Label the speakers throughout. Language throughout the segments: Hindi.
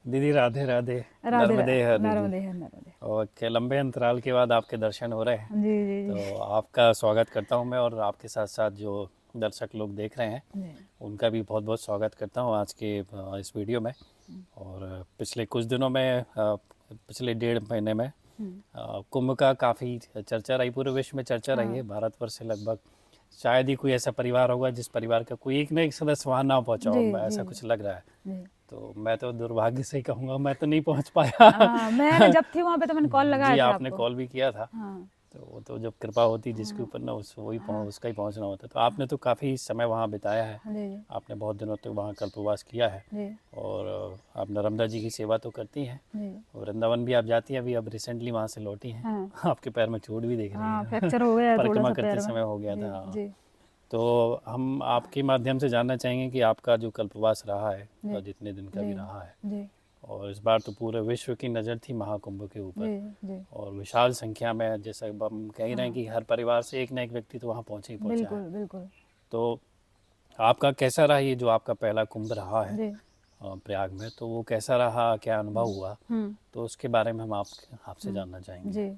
Speaker 1: दीदी राधे राधे।
Speaker 2: राधे
Speaker 1: नर्मदे हर दीदी।
Speaker 2: नर्मदे है नर्मदे।
Speaker 1: और के लंबे अंतराल के बाद आपके दर्शन हो रहे हैं,
Speaker 2: जी जी जी
Speaker 1: तो आपका स्वागत करता हूं मैं, और आपके साथ साथ जो दर्शक लोग देख रहे हैं
Speaker 2: जी।
Speaker 1: उनका भी बहुत बहुत स्वागत करता हूं आज के इस वीडियो में। और पिछले कुछ दिनों में पिछले 1.5 महीने में कुंभ का काफ़ी चर्चा रही, पूरे विश्व में चर्चा रही है।
Speaker 2: हाँ
Speaker 1: भारतवर्ष से लगभग शायद ही कोई ऐसा परिवार होगा जिस परिवार का कोई एक ना एक सदस्य वहाँ ना पहुँचा
Speaker 2: जी
Speaker 1: हो,
Speaker 2: जी
Speaker 1: ऐसा कुछ लग रहा है।
Speaker 2: जी।
Speaker 1: तो मैं तो दुर्भाग्य से ही कहूँगा, मैं तो नहीं पहुँच पाया।
Speaker 2: मैंने जब थी वहाँ पे तो मैंने कॉल
Speaker 1: जी,
Speaker 2: लगाए थे
Speaker 1: आपने
Speaker 2: आपको।
Speaker 1: कॉल भी किया था।
Speaker 2: हाँ
Speaker 1: तो वो तो जब कृपा होती जिसके
Speaker 2: हाँ
Speaker 1: ऊपर ना,
Speaker 2: हाँ
Speaker 1: उसका ही पहुँचना होता। तो आपने तो काफ़ी समय वहाँ बिताया है,
Speaker 2: जी जी
Speaker 1: आपने बहुत दिनों तक वहाँ कल्पवास किया है।
Speaker 2: जी
Speaker 1: और आप नर्मदा जी की सेवा तो करती हैं,
Speaker 2: जी।
Speaker 1: और वृंदावन भी आप जाती हैं। अभी अब रिसेंटली वहाँ से लौटी हैं।
Speaker 2: हाँ
Speaker 1: आपके पैर में चोट भी दिख रही
Speaker 2: हाँ,
Speaker 1: है।
Speaker 2: फ्रैक्चर हो गया है थोड़ा
Speaker 1: परिक्रमा
Speaker 2: सा
Speaker 1: करते
Speaker 2: पैर में।
Speaker 1: समय हो गया
Speaker 2: जी
Speaker 1: था, हाँ।
Speaker 2: जी
Speaker 1: तो हम आपके माध्यम से जानना चाहेंगे कि आपका जो कल्पवास रहा है,
Speaker 2: जी
Speaker 1: और जितने दिन का
Speaker 2: जी
Speaker 1: भी रहा है,
Speaker 2: जी
Speaker 1: और इस बार तो पूरे विश्व की नज़र थी महाकुंभ के ऊपर,
Speaker 2: जी जी।
Speaker 1: और विशाल संख्या में, जैसा हम कह रहे हैं
Speaker 2: हाँ
Speaker 1: कि हर परिवार से एक ना एक व्यक्ति तो वहाँ पहुँचे ही पहुँचा है।
Speaker 2: बिल्कुल बिल्कुल।
Speaker 1: तो आपका कैसा रहा ये जो आपका पहला कुंभ रहा है
Speaker 2: जी।
Speaker 1: प्रयाग में, तो वो कैसा रहा, क्या अनुभव हुआ?
Speaker 2: हम्म।
Speaker 1: तो उसके बारे में हम आपसे जानना चाहेंगे।
Speaker 2: जी।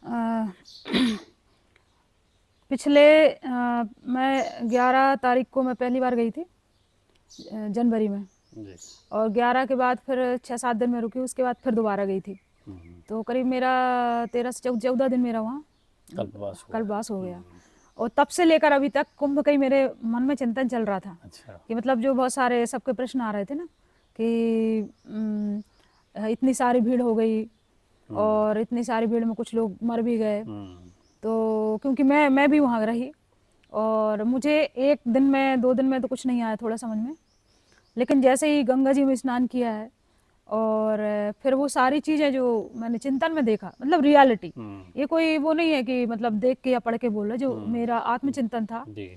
Speaker 2: अ, पिछले मैं 11 तारीख को मैं पहली बार गई थी, जनवरी में।
Speaker 1: जी।
Speaker 2: और 11 के बाद फिर 6-7 दिन में रुकी, उसके बाद फिर दोबारा गई थी। तो करीब मेरा 13 से 14 दिन मेरा वहाँ
Speaker 1: कल्पवास हुआ है।
Speaker 2: कल्पवास हो गया। और तब से लेकर अभी तक कुंभ का ही मेरे मन में चिंतन चल रहा था
Speaker 1: अच्छा।
Speaker 2: कि मतलब जो बहुत सारे सबके प्रश्न आ रहे थे ना कि इतनी सारी भीड़ हो गई, और इतनी सारी भीड़ में कुछ लोग मर भी गए। तो क्योंकि मैं भी वहाँ रही, और मुझे एक दिन में 2 दिन में तो कुछ नहीं आया थोड़ा समझ में, लेकिन जैसे ही गंगा जी में स्नान किया है और फिर वो सारी चीज़ें जो मैंने चिंतन में देखा, मतलब रियलिटी, ये कोई वो नहीं है कि मतलब देख के या पढ़ के बोल रहा, जो मेरा आत्मचिंतन था।
Speaker 1: जी।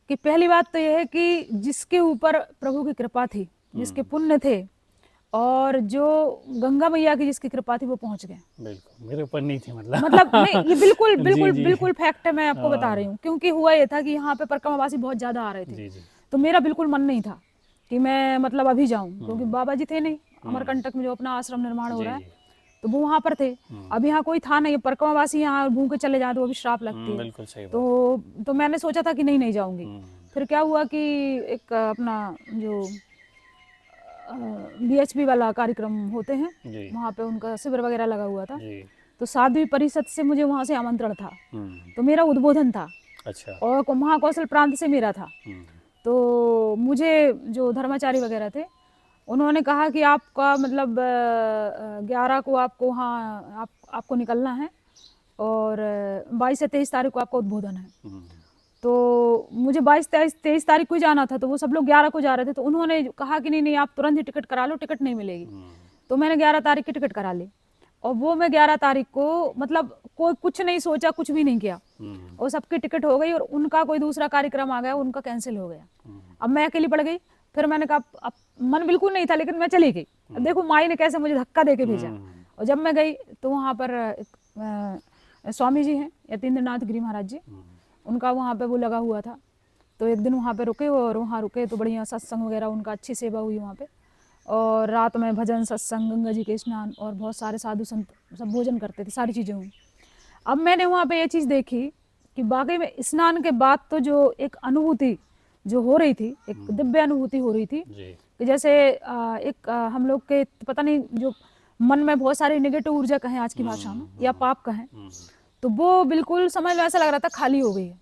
Speaker 2: कि पहली बात तो ये है कि जिसके ऊपर प्रभु की कृपा थी, जिसके पुण्य थे, और जो गंगा मैया की जिसकी कृपा थी, वो पहुंच गए।
Speaker 1: बिल्कुल मेरे ऊपर नहीं थी, मतलब।
Speaker 2: मतलब नहीं, ये बिल्कुल
Speaker 1: जी
Speaker 2: बिल्कुल
Speaker 1: जी।
Speaker 2: बिल्कुल फैक्ट है, मैं आपको बता रही
Speaker 1: हाँ।
Speaker 2: हूँ। क्योंकि हुआ ये था कि यहाँ पे परिक्रमावासी बहुत ज़्यादा आ रहे थे,
Speaker 1: जी जी।
Speaker 2: तो मेरा बिल्कुल मन नहीं था कि मैं मतलब अभी जाऊँ, क्योंकि बाबा जी थे नहीं, अमरकंटक में जो अपना आश्रम निर्माण हो
Speaker 1: जी
Speaker 2: रहा है,
Speaker 1: जी।
Speaker 2: तो वो वहाँ पर थे। अब यहाँ कोई था नहीं, परिक्रमावासी यहाँ घूम के चले जाए तो वो भी श्राप लगती है।
Speaker 1: बिल्कुल सही बात है।
Speaker 2: तो मैंने सोचा था कि नहीं जाऊँगी। फिर क्या हुआ कि एक अपना जो BHP वाला कार्यक्रम होते हैं,
Speaker 1: जी
Speaker 2: वहाँ पे उनका शिविर वगैरह लगा हुआ था,
Speaker 1: जी।
Speaker 2: तो साध्वी परिषद से मुझे वहाँ से आमंत्रण था।
Speaker 1: हम्म।
Speaker 2: तो मेरा उद्बोधन था,
Speaker 1: अच्छा।
Speaker 2: और महाकौशल प्रांत से मेरा था। तो मुझे जो धर्माचारी वगैरह थे, उन्होंने कहा कि आपका मतलब 11 को आपको वहाँ आपको निकलना है, और 22 से 23 तारीख को आपका उद्बोधन है। तो मुझे 22-23 तारीख को ही जाना था, तो वो सब लोग 11 को जा रहे थे, तो उन्होंने कहा कि नहीं आप तुरंत ही टिकट करा लो, टिकट नहीं मिलेगी। तो मैंने 11 तारीख की टिकट करा ली, और वो मैं 11 तारीख को मतलब कोई कुछ नहीं सोचा, कुछ भी नहीं किया, और सबकी टिकट हो गई, और उनका कोई दूसरा कार्यक्रम आ गया, उनका कैंसिल हो गया। अब मैं अकेली पड़ गई। फिर मैंने कहा, अब मन बिल्कुल नहीं था, लेकिन मैं चली गई। अब देखो माई ने कैसे मुझे धक्का दे के भेजा। और जब मैं गई तो वहाँ पर स्वामी जी हैं, यतीन्द्रनाथ गिरी महाराज जी, उनका वहाँ पे वो लगा हुआ था। तो एक दिन वहाँ पे रुके, और वहाँ रुके तो बढ़िया सत्संग वगैरह, उनका अच्छी सेवा हुई वहाँ पे। और रात में भजन, सत्संग, गंगा जी के स्नान, और बहुत सारे साधु संत सब भोजन करते थे, सारी चीज़ें हुई। अब मैंने वहाँ पे ये चीज़ देखी कि वाकई में स्नान के बाद तो जो एक अनुभूति जो हो रही थी, एक दिव्य अनुभूति हो रही थी कि जैसे एक हम लोग के पता नहीं जो मन में बहुत सारी नेगेटिव ऊर्जा कहें आज की भाषा में, या पाप कहें, तो वो बिल्कुल समझ लो ऐसा लग रहा था खाली हो गई है।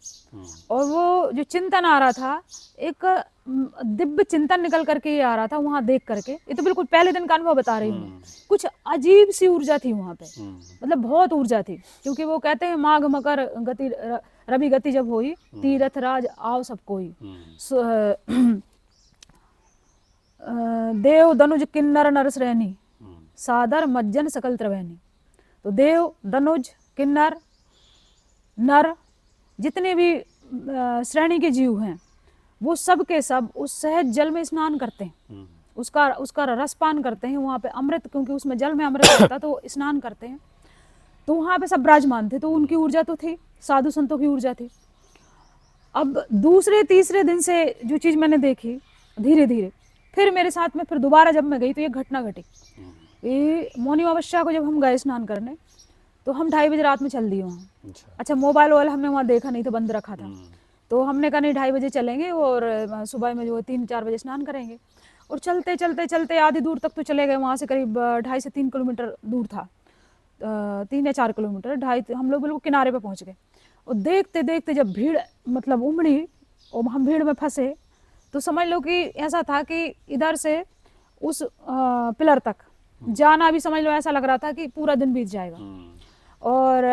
Speaker 2: और वो जो चिंतन आ रहा था, एक दिव्य चिंतन निकल करके ही आ रहा था वहाँ देख करके। ये तो बिल्कुल पहले दिन का अनुभव बता रही हूँ। कुछ अजीब सी ऊर्जा थी वहाँ पे, मतलब बहुत ऊर्जा थी। क्योंकि वो कहते हैं माघ मकर गति रवि गति जब हुई, तीरथ राज आओ सब कोई, देव धनुज किन्नर नर श्रेणी, सादर मज्जन सकल त्रिवेणी। तो देव, धनुज, किन्नर, नर, जितने भी श्रेणी के जीव हैं, वो सब के सब उस सहज जल में स्नान करते हैं, उसका रसपान करते हैं। वहाँ पे अमृत, क्योंकि उसमें जल में अमृत होता, तो स्नान करते हैं। तो वहाँ पे सब विराजमान थे, तो उनकी ऊर्जा तो थी, साधु संतों की ऊर्जा थी। अब दूसरे तीसरे दिन से जो चीज़ मैंने देखी धीरे धीरे, फिर मेरे साथ में फिर दोबारा जब मैं गई तो ये घटना घटी। ये मौनी अमावस्या को जब हम गए स्नान करने तो हम 2:30 बजे रात में चल दिए वहाँ। अच्छा, मोबाइल वोबाइल हमने वहाँ देखा नहीं था, बंद रखा था। तो हमने कहा नहीं 2:30 बजे चलेंगे और सुबह में जो है 3-4 बजे स्नान करेंगे। और चलते चलते चलते आधी दूर तक तो चले गए, वहाँ से करीब 2.5 से 3 किलोमीटर दूर था, 3 या 4 किलोमीटर, 2.5 हम लोग बिल्कुल किनारे पे पहुँच गए। और देखते देखते जब भीड़ मतलब उमड़ी और हम भीड़ में फंसे तो समझ लो कि ऐसा था कि इधर से उस पिलर तक जाना भी समझ लो ऐसा लग रहा था कि पूरा दिन बीत जाएगा। और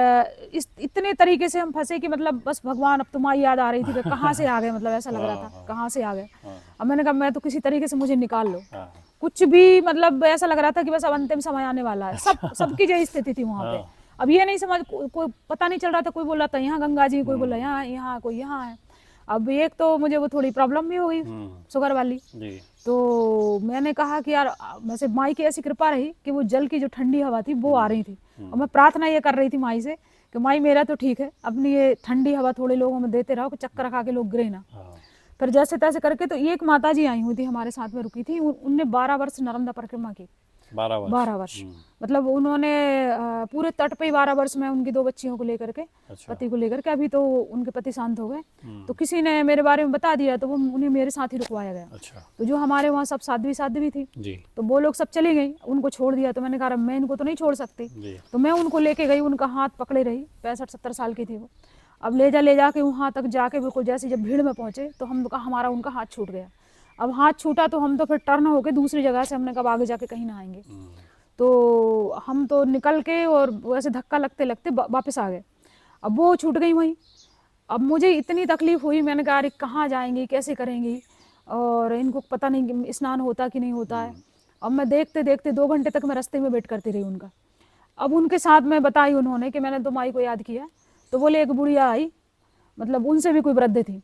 Speaker 2: इस इतने तरीके से हम फंसे कि मतलब बस भगवान, अब तुम्हारी याद आ रही थी कि कहाँ से आ गए, मतलब ऐसा लग रहा था कहाँ से आ गए। अब मैंने कहा मैं तो किसी तरीके से मुझे निकाल लो, कुछ भी मतलब ऐसा लग रहा था कि बस अब अंतिम समय आने वाला है। सबकी यही स्थिति थी वहाँ पे। अब ये नहीं समझ, कोई पता नहीं चल रहा था, कोई बोल रहा था यहाँ गंगा जी, कोई बोला यहाँ कोई यहाँ है। अब एक तो मुझे वो थोड़ी प्रॉब्लम भी हो गई शुगर वाली, तो मैंने कहा कि यार वैसे माई की ऐसी कृपा रही कि वो जल की जो ठंडी हवा थी वो आ रही थी। और मैं प्रार्थना ये कर रही थी माई से कि माई मेरा तो ठीक है, अपनी ये ठंडी हवा थोड़े लोगों में देते रहो कि चक्कर खा के लोग गिरे ना। फिर जैसे तैसे करके तो एक माता जी आई हुई थी हमारे साथ में, रुकी थी, उनने 12 वर्ष नर्मदा परिक्रमा की। 12 वर्ष मतलब उन्होंने पूरे तट पे 12 वर्ष में उनकी 2 बच्चियों को लेकर के, पति को लेकर के। अभी तो उनके पति शांत हो गए, तो किसी ने मेरे बारे में बता दिया तो वो उन्हें मेरे साथ ही रुकवाया गया। तो जो हमारे वहाँ सब साध्वी थी तो वो लोग सब चली गई, उनको छोड़ दिया। तो मैंने कहा मैं इनको तो नहीं छोड़ सकती, तो मैं उनको लेके गई, उनका हाथ पकड़े रही। 65-70 साल की थी वो। अब ले जाके वहाँ तक जाके बिल्कुल जैसे जब भीड़ में पहुंचे तो हमारा उनका हाथ छूट गया। अब हाथ छूटा तो हम तो फिर टर्न होके दूसरी जगह से हमने कब आगे जाके कहीं ना आएंगे, तो हम तो निकल के और वैसे धक्का लगते लगते वापस आ गए। अब वो छूट गई वहीं। अब मुझे इतनी तकलीफ हुई, मैंने कहा अरे कहाँ जाएंगी, कैसे करेंगी, और इनको पता नहीं कि स्नान होता कि नहीं होता है। अब मैं देखते देखते 2 घंटे तक मैं रास्ते में वेट करती रही उनका। अब उनके साथ में बताई उन्होंने कि मैंने तो माई को याद किया, तो बोले एक बुढ़िया आई, मतलब उनसे भी कोई वृद्ध थी,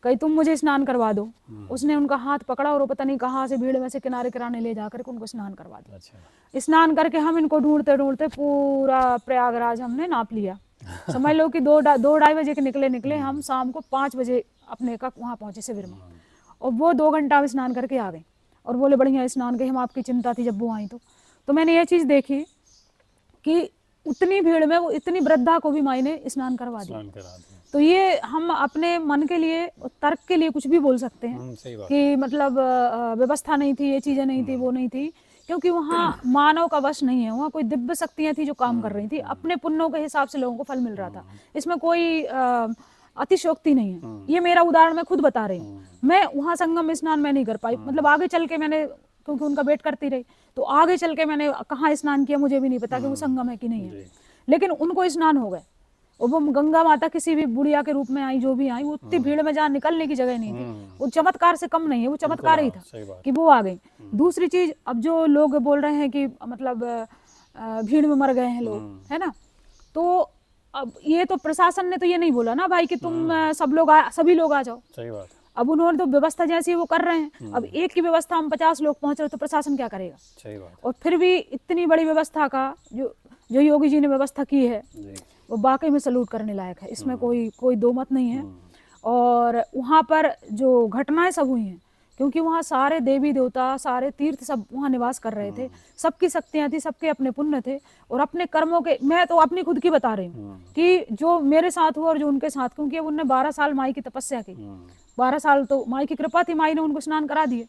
Speaker 2: कहीं तुम मुझे स्नान करवा दो। उसने उनका हाथ पकड़ा और वो पता नहीं कहाँ से भीड़ में से किनारे किनारे ले जाकर के उनको स्नान करवा दिया। स्नान करके हम इनको ढूंढते ढूंढते पूरा प्रयागराज हमने नाप लिया। समझ लो कि 2-2:30 बजे के निकले हम, शाम को 5 बजे अपने का वहाँ पहुंचे शिविर में। और वो 2 घंटा में स्नान करके आ गए और बोले बढ़िया स्नान के, हम आपकी चिंता थी जब वो आई। तो मैंने ये चीज़ देखी कि उतनी भीड़ में वो इतनी वृद्धा को भी माई ने स्नान करवा दिया। तो ये हम अपने मन के लिए, तर्क के लिए कुछ भी बोल सकते हैं कि मतलब व्यवस्था नहीं थी, ये चीज़ें नहीं थी, वो नहीं थी, क्योंकि वहाँ मानव का वश नहीं है, वहाँ कोई दिव्य शक्तियाँ थी जो काम कर रही थी, अपने पुण्यों के हिसाब से लोगों को फल मिल रहा था। इसमें कोई अतिशयोक्ति नहीं है। ये मेरा उदाहरण मैं खुद बता रही हूँ। मैं वहाँ संगम में स्नान मैं नहीं कर पाई, मतलब आगे चल के मैंने, क्योंकि उनका वेट करती रही, तो आगे चल के मैंने कहाँ स्नान किया मुझे भी नहीं पता कि वो संगम है कि नहीं है, लेकिन उनको स्नान हो गए। और वो गंगा माता किसी भी बुढ़िया के रूप में आई, जो भी आई, वो उतनी भीड़ में जहाँ निकलने की जगह नहीं थी। वो चमत्कार से कम नहीं है, वो चमत्कार ही था कि वो आ गई। दूसरी चीज, अब जो लोग बोल रहे हैं कि मतलब भीड़ में मर गए हैं लोग, है ना, तो अब ये तो प्रशासन ने तो ये नहीं बोला ना भाई कि तुम सभी लोग आ जाओ। सही बात। अब उन्होंने तो व्यवस्था जैसी है वो कर रहे हैं। अब एक की व्यवस्था हम 50 लोग पहुंच रहे तो प्रशासन क्या करेगा। सही बात। और फिर भी इतनी बड़ी व्यवस्था का जो योगी जी ने व्यवस्था की है वो वाकई में सलूट करने लायक है, इसमें कोई दो मत नहीं है। और वहाँ पर जो घटनाएं सब हुई हैं, क्योंकि वहाँ सारे देवी देवता, सारे तीर्थ सब वहाँ निवास कर रहे थे, सबकी शक्तियाँ थी, सबके अपने पुण्य थे और अपने कर्मों के। मैं तो अपनी खुद की बता रही हूँ कि जो मेरे साथ हुआ और जो उनके साथ, क्योंकि उनने 12 साल माई की तपस्या की, 12 साल तो माई की कृपा थी, माई ने उनको स्नान करा दिए।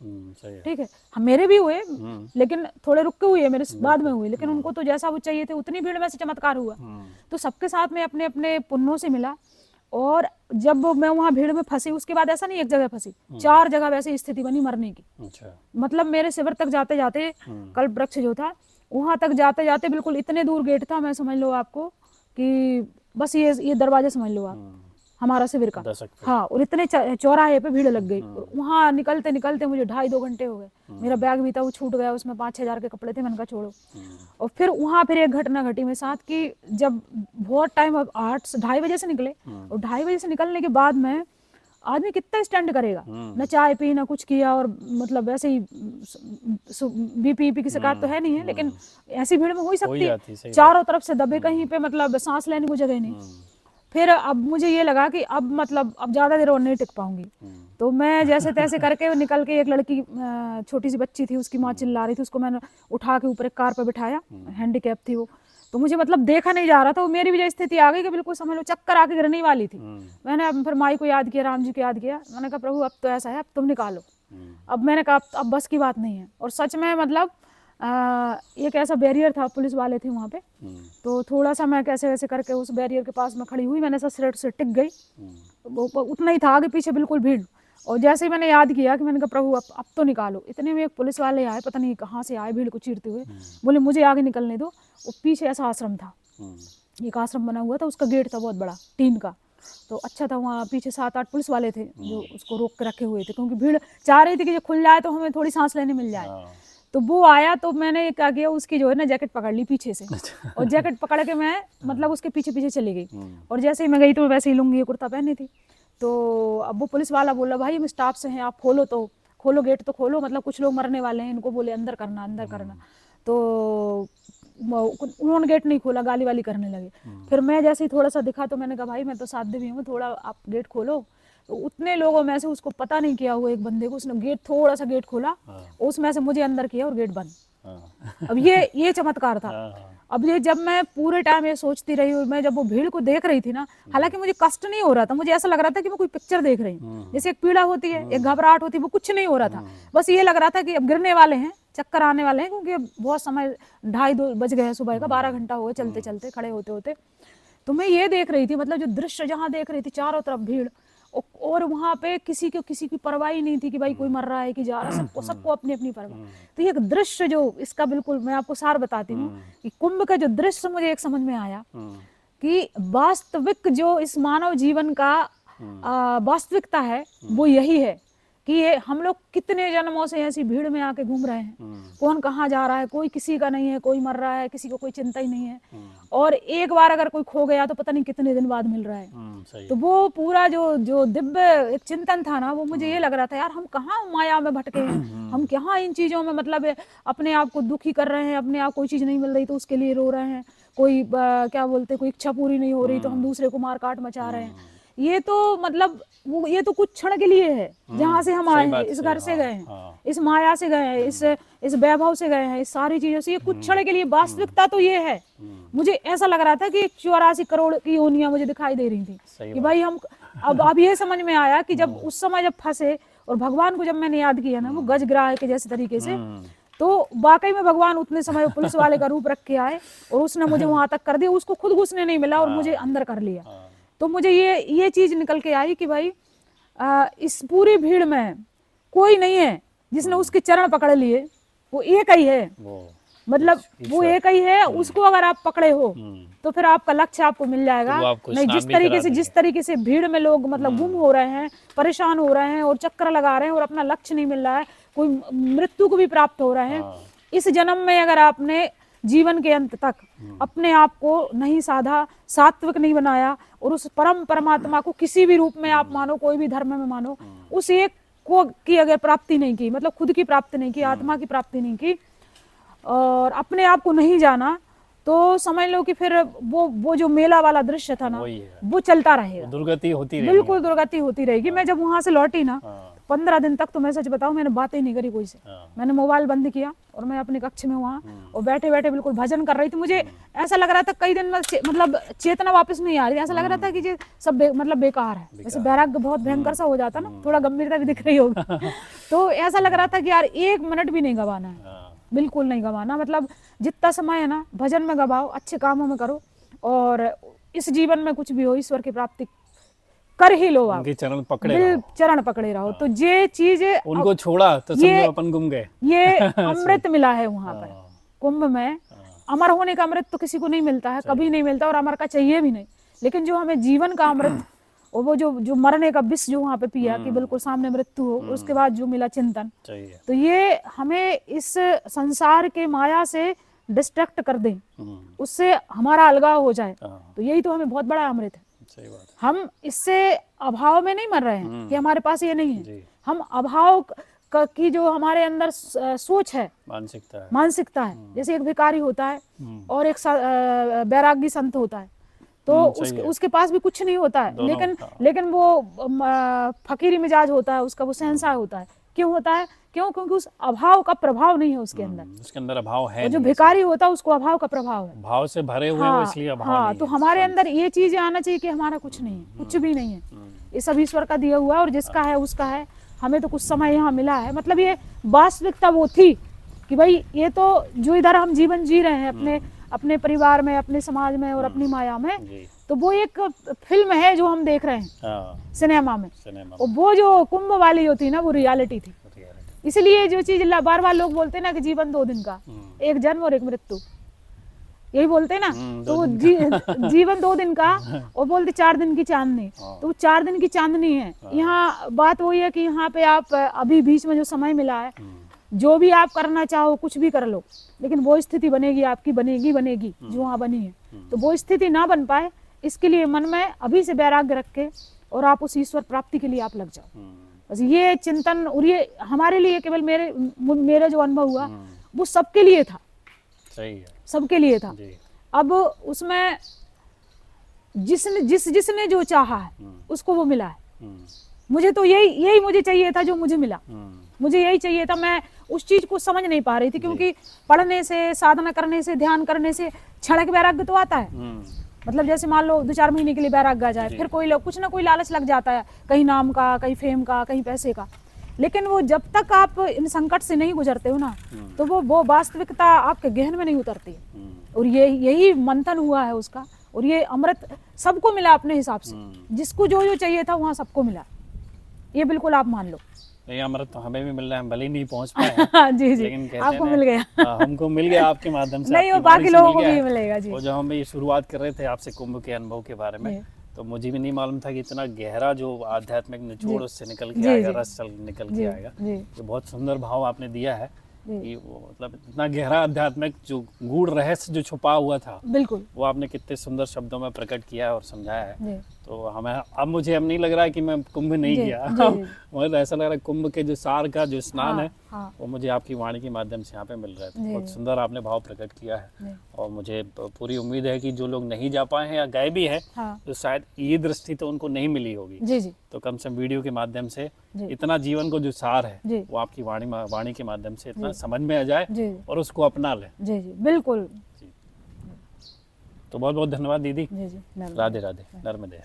Speaker 2: ठीक है, हम मेरे भी हुए लेकिन थोड़े रुक के हुए, मेरे बाद में हुए, लेकिन उनको तो जैसा वो चाहिए थे उतनी भीड़ में से चमत्कार हुआ। तो सबके साथ में अपने अपने पुण्यों से मिला। और जब मैं वहाँ भीड़ में फंसी, उसके बाद ऐसा नहीं एक जगह फंसी, 4 जगह वैसी स्थिति बनी मरने की। अच्छा। मतलब मेरे शिविर तक जाते जाते, कल्प वृक्ष जो था वहां तक जाते जाते बिल्कुल इतने दूर गेट था, मैं समझ लो आपको कि बस ये दरवाजा समझ लो आप हमारा शिविर का। हाँ, और इतने चौराहे पे भीड़ लग गई। वहाँ निकलते निकलते मुझे 2.5-2 घंटे हो गए। मेरा बैग भी था वो छूट गया, उसमें 5-6 हज़ार के कपड़े थे, मैंने कहा छोड़ो। और फिर वहाँ फिर एक घटना घटी मेरे साथ कि जब बहुत टाइम, अब 2:30 बजे से निकले, और 2:30 बजे से निकलने के बाद में आदमी कितना स्टैंड करेगा, न चाय पी न कुछ किया, और मतलब वैसे ही बीपी की शिकायत तो है नहीं है, लेकिन ऐसी भीड़ में हो ही सकती है, चारों तरफ से दबे, कहीं पे मतलब सांस लेने को जगह नहीं। फिर अब मुझे ये लगा कि अब मतलब अब ज़्यादा देर और नहीं टिक पाऊंगी। तो मैं जैसे तैसे करके निकल के, एक लड़की छोटी सी बच्ची थी, उसकी माँ चिल्ला रही थी, उसको मैंने उठा के ऊपर एक कार पर बिठाया, हैंडीकैप थी वो। तो मुझे मतलब देखा नहीं जा रहा था, वो मेरी भी स्थिति आ गई कि बिल्कुल समझ लो चक्कर आके गिरने वाली थी। मैंने अब फिर माई को याद किया, राम जी को याद किया, मैंने कहा प्रभु अब तो ऐसा है, अब तुम निकालो। अब मैंने कहा अब बस की बात नहीं है। और सच में मतलब एक ऐसा बैरियर था, पुलिस वाले थे वहाँ पे, तो थोड़ा सा मैं कैसे वैसे करके उस बैरियर के पास में खड़ी हुई, मैंने ऐसा सिर से टिक गई। वो उतना ही था, आगे पीछे बिल्कुल भीड़। और जैसे ही मैंने याद किया कि मैंने कहा प्रभु अब तो निकालो, इतने में एक पुलिस वाले आए, पता नहीं कहाँ से आए, भीड़ को चीरते हुए, बोले मुझे आगे निकलने दो। वो पीछे ऐसा आश्रम था, एक आश्रम बना हुआ था, उसका गेट था बहुत बड़ा टीन का, तो अच्छा था। वहाँ पीछे 7-8 पुलिस वाले थे जो उसको रोक के रखे हुए थे, क्योंकि भीड़ चाह रही थी कि ये खुल जाए तो हमें थोड़ी सांस लेने मिल जाए। तो वो आया तो मैंने क्या किया, उसकी जो है ना जैकेट पकड़ ली पीछे से, और जैकेट पकड़ के मैं मतलब उसके पीछे पीछे चली गई। और जैसे ही मैं गई तो वैसे ही लुंगी कुर्ता पहनी थी। तो अब वो पुलिस वाला बोला भाई हम स्टाफ से हैं, आप खोलो, तो खोलो गेट तो खोलो, मतलब कुछ लोग मरने वाले हैं, इनको बोले अंदर करना अंदर करना। तो उन्होंने गेट नहीं खोला, गाली वाली करने लगे। फिर मैं जैसे ही थोड़ा सा दिखा तो मैंने कहा भाई मैं तो साथ भी हूँ, थोड़ा आप गेट खोलो। तो उतने लोगों में से उसको पता नहीं किया हुआ एक बंदे को, उसने गेट थोड़ा सा गेट खोला, उसमें से मुझे अंदर किया और गेट बंद। अब ये चमत्कार था। अब ये जब मैं पूरे टाइम ये सोचती रही, और मैं जब वो भीड़ को देख रही थी ना, हालांकि मुझे कष्ट नहीं हो रहा था, मुझे ऐसा लग रहा था कि मैं कोई पिक्चर देख रही हूँ। जैसे एक पीड़ा होती है, एक घबराहट होती है, वो कुछ नहीं हो रहा था। बस ये लग रहा था कि अब गिरने वाले हैं, चक्कर आने वाले हैं, क्योंकि अब बहुत समय 2:30 बज गए हैं सुबह का, 12 घंटा हो गए चलते चलते, खड़े होते होते। तो मैं ये देख रही थी, मतलब जो दृश्य जहाँ देख रही थी, चारों तरफ भीड़, और वहां पे किसी की परवाह ही नहीं थी कि भाई कोई मर रहा है कि जा रहा है, सबको अपनी अपनी परवाह। तो ये एक दृश्य जो इसका बिल्कुल मैं आपको सार बताती हूँ कि कुंभ का जो दृश्य मुझे एक समझ में आया कि वास्तविक जो इस मानव जीवन का वास्तविकता है वो यही है कि ये हम लोग कितने जन्मों से ऐसी भीड़ में आके घूम रहे हैं, कौन कहाँ जा रहा है, कोई किसी का नहीं है, कोई मर रहा है, किसी को कोई चिंता ही नहीं है। और एक बार अगर कोई खो गया तो पता नहीं कितने दिन बाद मिल रहा है। तो वो पूरा जो दिव्य एक चिंतन था ना, वो मुझे ये लग रहा था यार हम कहाँ माया में भटके हैं, हम कहाँ इन चीजों में मतलब अपने आप को दुखी कर रहे हैं, अपने आप कोई चीज नहीं मिल रही तो उसके लिए रो रहे हैं, कोई क्या बोलते कोई इच्छा पूरी नहीं हो रही तो हम दूसरे को मार काट मचा रहे हैं। ये तो मतलब वो ये तो कुछ क्षण के लिए है, जहाँ से हम आए हैं, इस घर से गए हैं, इस माया से गए हैं, इस वैभव से गए हैं, इस सारी चीजों से, ये कुछ क्षण के लिए। वास्तविकता तो ये है, मुझे ऐसा लग रहा था कि 84 करोड़ की योनियां मुझे दिखाई दे रही थी कि भाई हम अब ये समझ में आया कि जब उस समय जब फंसे और भगवान को जब मैंने याद किया ना, वो गजग्राह के जैसे तरीके से, तो वाकई में भगवान उतने समय पुलिस वाले का रूप रख के आए और उसने मुझे वहां तक कर दिया, उसको खुद घुसने नहीं मिला और मुझे अंदर कर लिया। तो मुझे ये चीज निकल के आई कि भाई इस पूरी भीड़ में कोई नहीं है जिसने उसके चरण पकड़ लिए, वो एक ही है, मतलब वो एक ही है। उसको अगर आप पकड़े हो तो फिर आपका लक्ष्य आपको मिल जाएगा। नहीं जिस तरीके से भीड़ में लोग मतलब गुम हो रहे हैं, परेशान हो रहे हैं और चक्कर लगा रहे हैं और अपना लक्ष्य नहीं मिल रहा है, कोई मृत्यु को भी प्राप्त हो रहे हैं। इस जन्म में अगर आपने जीवन के अंत तक अपने आप को नहीं साधा, सात्विक नहीं बनाया और उस परम परमात्मा को किसी भी रूप में आप मानो, कोई भी धर्म में मानो, उस एक को की अगर प्राप्ति नहीं की, मतलब खुद की प्राप्ति नहीं की, आत्मा की प्राप्ति नहीं की और अपने आप को नहीं जाना, तो समझ लो कि फिर वो जो मेला वाला दृश्य था ना, वो चलता रहेगा, दुर्गति होती रहेगी, बिल्कुल दुर्गति होती रहेगी। मैं जब वहां से लौटी ना 15 दिन तक तो मैं सच बताऊं मैंने बातें नहीं करी कोई से। मैंने मोबाइल बंद किया और मैं अपने कक्ष में वहाँ और बैठे बैठे बिल्कुल भजन कर रही थी। मुझे ऐसा लग रहा था कई दिन में मतलब चेतना वापस नहीं आ रही, ऐसा लग रहा था कि ये सब मतलब बेकार है। जैसे वैराग्य बहुत भयंकर सा हो जाता ना, थोड़ा गंभीरता भी दिख रही होगी तो ऐसा लग रहा था कि यार 1 मिनट भी नहीं गवाना है, बिल्कुल नहीं गवाना। मतलब जितना समय है ना भजन में गवाओ, अच्छे कामों में करो और इस जीवन में कुछ भी हो ईश्वर की प्राप्ति कर ही लो, आप चरण पकड़े रहो। तो ये चीज उनको छोड़ा तो समझो अपन गुम गए। ये अमृत मिला है वहां पर कुंभ में। अमर होने का अमृत तो किसी को नहीं मिलता है, कभी नहीं मिलता और अमर का चाहिए भी नहीं। लेकिन जो हमें जीवन का अमृत और वो जो मरने का विष जो वहां पे पिया कि बिल्कुल सामने मृत्यु हो, उसके बाद जो मिला चिंतन, तो ये हमें इस संसार के माया से डिस्ट्रैक्ट कर दे, उससे हमारा अलगाव हो जाए। तो यही तो हमें बहुत बड़ा अमृत है। सही बात है। हम इससे अभाव में नहीं मर रहे हैं कि हमारे पास ये नहीं है। हम अभाव की जो हमारे अंदर सोच है, मानसिकता है। जैसे एक भिखारी होता है और एक बैरागी संत होता है, तो
Speaker 1: सही है।
Speaker 2: उसके पास भी कुछ नहीं होता है,
Speaker 1: दोनों,
Speaker 2: लेकिन
Speaker 1: हाँ।
Speaker 2: लेकिन वो फकीरी मिजाज होता है उसका, वो शहंशाह होता है। क्यों होता है? क्योंकि उस अभाव का प्रभाव नहीं है उसके अंदर।
Speaker 1: उसके अंदर अभाव है
Speaker 2: और जो
Speaker 1: नहीं,
Speaker 2: भिखारी होता है उसको अभाव का प्रभाव है।
Speaker 1: भाव से भरे हुए हैं वो,
Speaker 2: हाँ
Speaker 1: इसलिए अभाव
Speaker 2: हाँ,
Speaker 1: नहीं
Speaker 2: तो
Speaker 1: है।
Speaker 2: हमारे
Speaker 1: संत।
Speaker 2: अंदर ये चीजें आना चाहिए कि हमारा कुछ नहीं है, कुछ भी नहीं है, ये सब ईश्वर का दिया हुआ है, और जिसका है उसका है। हमें तो कुछ समय यहाँ मिला है, मतलब ये वास्तविकता वो थी कि भाई ये तो जो इधर हम जीवन जी रहे हैं अपने अपने परिवार में, अपने समाज में और अपनी माया में,
Speaker 1: जी,
Speaker 2: तो वो एक फिल्म है जो हम देख रहे हैं
Speaker 1: हाँ,
Speaker 2: सिनेमा में।
Speaker 1: सिनेमा
Speaker 2: और वो जो कुंभ वाली जो थी ना, वो रियलिटी थी।
Speaker 1: reality।
Speaker 2: इसलिए जो चीज बार बार लोग बोलते हैं ना कि जीवन 2 दिन का, एक जन्म और एक मृत्यु, यही बोलते हैं ना। तो वो जीवन 2 दिन का, और बोलते 4 दिन की चांदनी, तो वो 4 दिन की चांदनी है। यहाँ बात वही है कि यहाँ पे आप अभी बीच में जो समय मिला है, जो भी आप करना चाहो कुछ भी कर लो, लेकिन वो स्थिति बनेगी आपकी, बनेगी जो वहाँ बनी है। तो वो स्थिति ना बन पाए, इसके लिए मन में अभी से वैराग्य रख के और आप उस ईश्वर प्राप्ति के लिए आप लग जाओ। बस ये चिंतन, और ये हमारे लिए केवल मेरा जो अनुभव हुआ वो सबके लिए था,
Speaker 1: सही है
Speaker 2: सबके लिए था।
Speaker 1: जी।
Speaker 2: अब उसमें जिसने जो चाहा है उसको वो मिला है। मुझे तो यही मुझे चाहिए था जो मुझे मिला। मुझे यही चाहिए था। मैं उस चीज को समझ नहीं पा रही थी, क्योंकि पढ़ने से, साधना करने से, ध्यान करने से क्षणिक वैराग्य तो आता है। मतलब जैसे मान लो 2-4 महीने के लिए वैराग्य आ जाए, फिर कोई लोग कुछ ना कोई लालच लग जाता है, कहीं नाम का, कहीं फेम का, कहीं पैसे का। लेकिन वो जब तक आप इन संकट से नहीं गुजरते हो ना, तो वो वास्तविकता आपके गहन में नहीं उतरती। और यही मंथन हुआ है उसका, और ये अमृत सबको मिला अपने हिसाब से, जिसको जो जो चाहिए था वहाँ सबको मिला। ये बिल्कुल आप मान लो।
Speaker 1: नहीं, अमृत तो हमें भी मिल रहा है, हम भले ही नहीं पहुंच पाए
Speaker 2: जी जी,
Speaker 1: लेकिन कहते
Speaker 2: आपको
Speaker 1: हैं
Speaker 2: मिल गया।
Speaker 1: हमको मिल गया आपके माध्यम से,
Speaker 2: नहीं, वो
Speaker 1: आपकी
Speaker 2: बाकी
Speaker 1: वाणी से
Speaker 2: लोगों
Speaker 1: मिल
Speaker 2: को
Speaker 1: गया
Speaker 2: भी
Speaker 1: है।
Speaker 2: मिलेगा जी।
Speaker 1: और जब हम ये शुरुआत कर रहे थे आपसे कुंभ के अनुभव के बारे में, तो मुझे भी नहीं मालूम था कि इतना गहरा जो आध्यात्मिक निचोड़ उससे निकल के आएगा, रस निकल के आएगा। ये बहुत सुंदर भाव आपने दिया है कि वो मतलब इतना गहरा आध्यात्मिक जो गूढ़ रहस्य जो छुपा हुआ था,
Speaker 2: बिल्कुल,
Speaker 1: वो आपने कितने सुंदर शब्दों में प्रकट किया है और समझाया है। तो हमें अब मुझे नहीं लग रहा है कि मैं कुंभ नहीं गया। मुझे ऐसा लग रहा है कुंभ के जो सार का जो स्नान है, वो मुझे आपकी वाणी के माध्यम से यहाँ पे मिल रहा है। तो बहुत सुंदर आपने भाव प्रकट किया है, और मुझे पूरी उम्मीद है कि जो लोग नहीं जा पाए हैं या गए भी हैं, तो शायद ये दृष्टि तो उनको नहीं मिली होगी। तो कम से कम वीडियो के माध्यम से इतना जीवन को जो सार है वो आपकी वाणी के माध्यम से इतना समझ में आ जाए और उसको अपना ले।
Speaker 2: जी जी, बिल्कुल।
Speaker 1: तो बहुत बहुत धन्यवाद दीदी।
Speaker 2: जी जी,
Speaker 1: राधे राधे, नर्मदे।